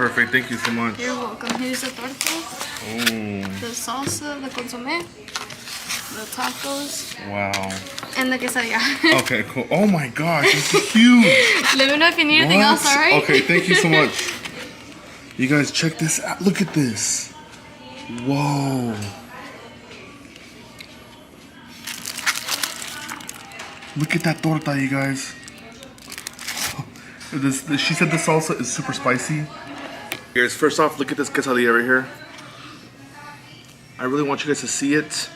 perfect. Thank you so much. You're welcome. Here's the torta, the salsa, the consomme, the tacos. Wow. And the quesadilla. Okay, cool. Oh my gosh, this is huge. Let me know if you need anything else, alright? Okay, thank you so much. You guys, check this out. Look at this. Whoa. Look at that torta, you guys. She said the salsa is super spicy. Guys, first off, look at this quesadilla right here. I really want you guys to see it.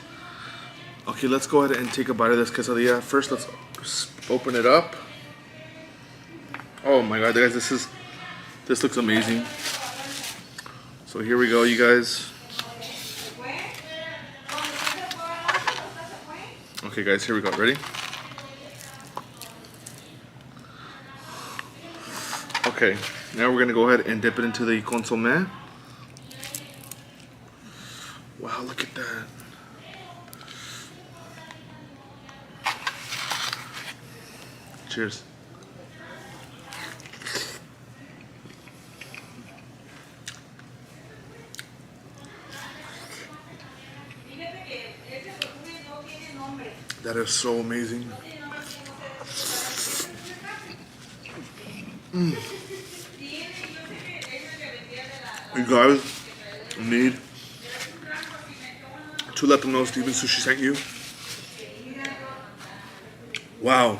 Okay, let's go ahead and take a bite of this quesadilla. First, let's open it up. Oh my god, guys, this looks amazing. So here we go, you guys. Okay, guys, here we go. Ready? Okay, now we're gonna go ahead and dip it into the consomme. Wow, look at that. Cheers. That is so amazing. You guys need to let them know Steven Sushi sent you. Wow.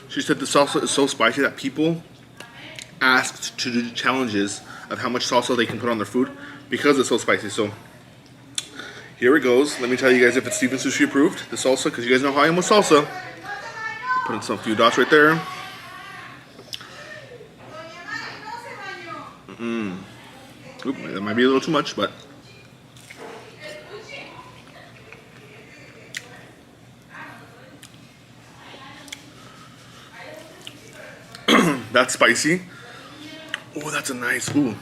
She said the salsa is so spicy that people asked to do challenges of how much salsa they can put on their food because it's so spicy. So here it goes. Let me tell you guys if it's Steven Sushi approved, the salsa, because you guys know how I am with salsa. Put in some few dots right there. Oop, that might be a little too much, but that's spicy. Oh, that's a nice, ooh.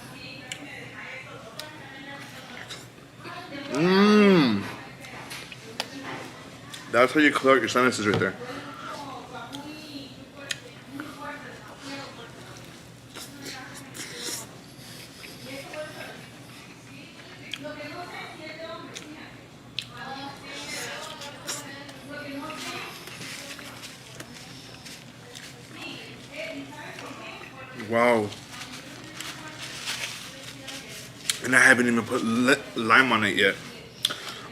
That's how you clear out your sinuses right there. Wow. And I haven't even put lime on it yet.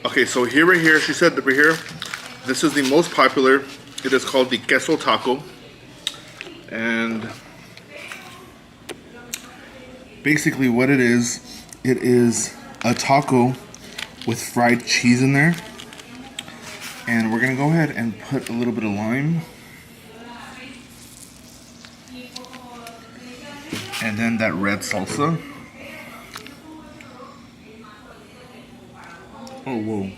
Okay, so here, right here, she said that right here, this is the most popular. It is called the queso taco. And basically what it is a taco with fried cheese in there. And we're gonna go ahead and put a little bit of lime. And then that red salsa. Oh, whoa.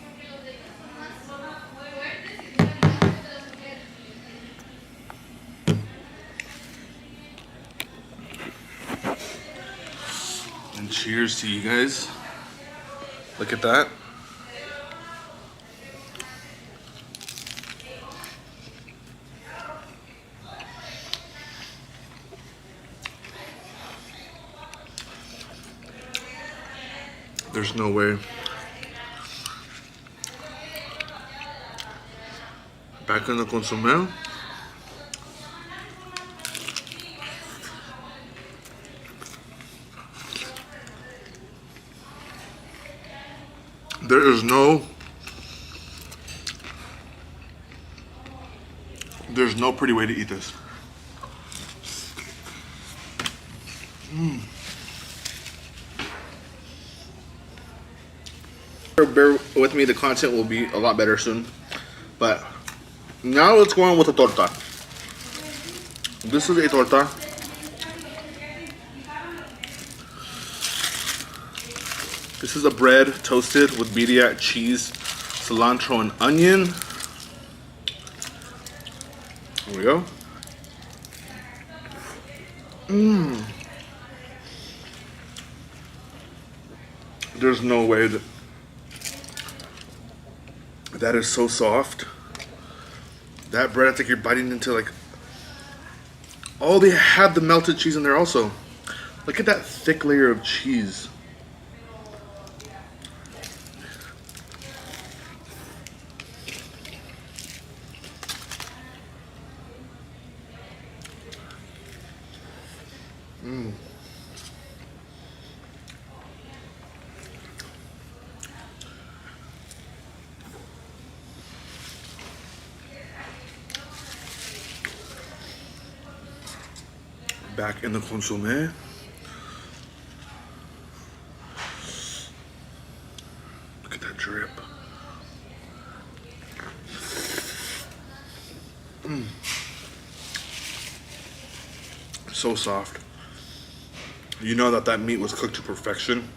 And cheers to you guys. Look at that. There's no way. Back in the consomme. There's no pretty way to eat this. Bear with me, the content will be a lot better soon. But now let's go on with the torta. This is a torta. This is a bread toasted with birria, cheese, cilantro, and onion. Here we go. There's no way that is so soft. That bread, I think you're biting into like Oh, they had the melted cheese in there also. Look at that thick layer of cheese. Back in the consommé. Look at that drip. So soft. You know that that meat was cooked to perfection.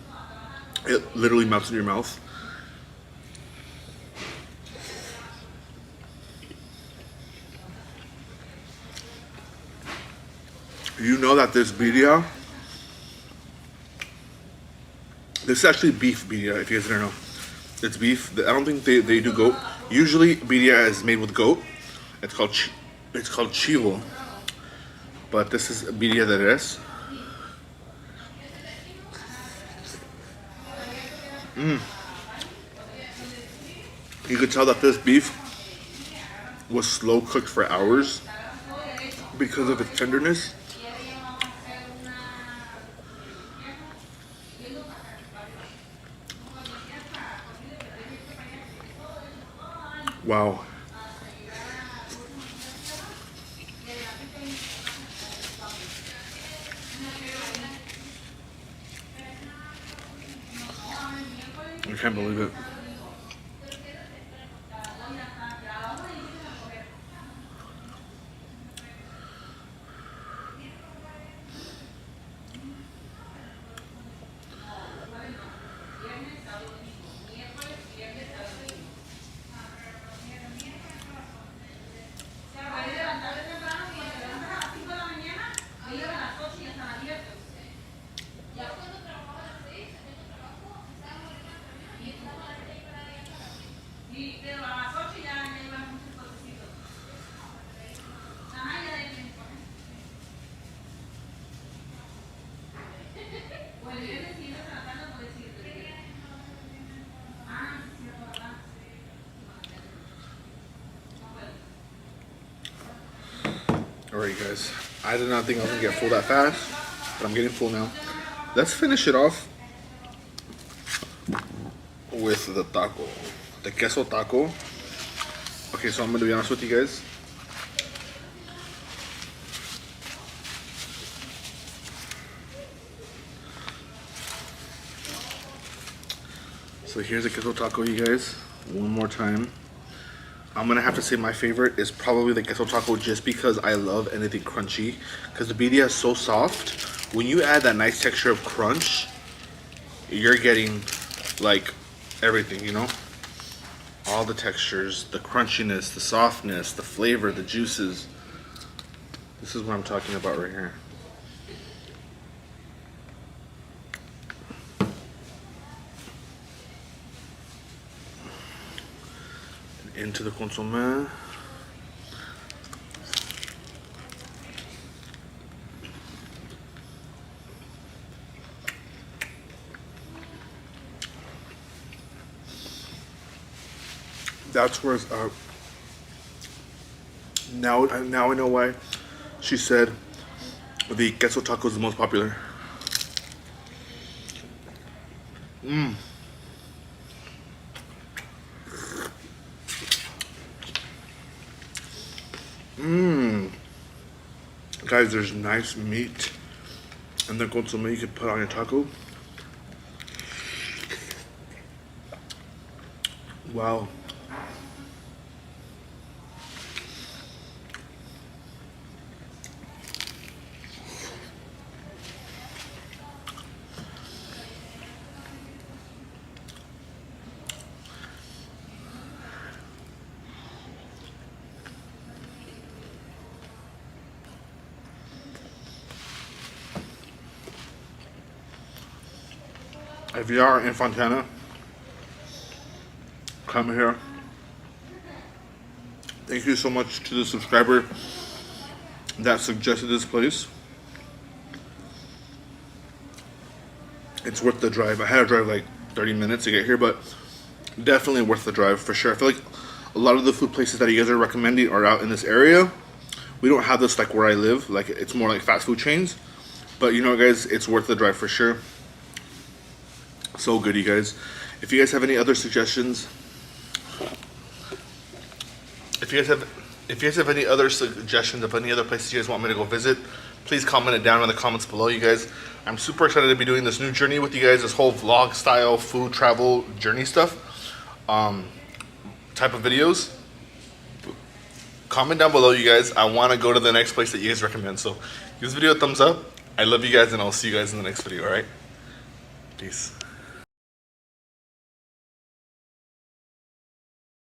It literally melts in your mouth. You know that this birria, this is actually beef birria, if you guys don't know. It's beef. I don't think they do goat. Usually birria is made with goat. It's called chivo. But this is birria de res. You could tell that this beef was slow cooked for hours because of its tenderness. Wow. I can't believe it. Alright guys, I did not think I was gonna get full that fast, but I'm getting full now. Let's finish it off with the taco, the queso taco. Okay, so I'm gonna be honest with you guys. So here's a queso taco, you guys. One more time. I'm gonna have to say my favorite is probably the queso taco just because I love anything crunchy. Because the birria is so soft. When you add that nice texture of crunch, you're getting like everything, you know? All the textures, the crunchiness, the softness, the flavor, the juices. This is what I'm talking about right here. Into the consommé. That's where now I know why she said the queso taco is the most popular. Guys, there's nice meat and the consommé you can put on your taco. Wow. If you are in Fontana, come here. Thank you so much to the subscriber that suggested this place. It's worth the drive. I had to drive like 30 minutes to get here, but definitely worth the drive for sure. I feel like a lot of the food places that you guys are recommending are out in this area. We don't have this like where I live. Like it's more like fast food chains. But you know what, guys, it's worth the drive for sure. So good, you guys. If you guys have any other suggestions, if you guys have any other suggestions of any other places you guys want me to go visit, please comment it down in the comments below, you guys. I'm super excited to be doing this new journey with you guys, this whole vlog style food travel journey stuff type of videos. Comment down below, you guys. I want to go to the next place that you guys recommend. So give this video a thumbs up. I love you guys, and I'll see you guys in the next video. All right, peace.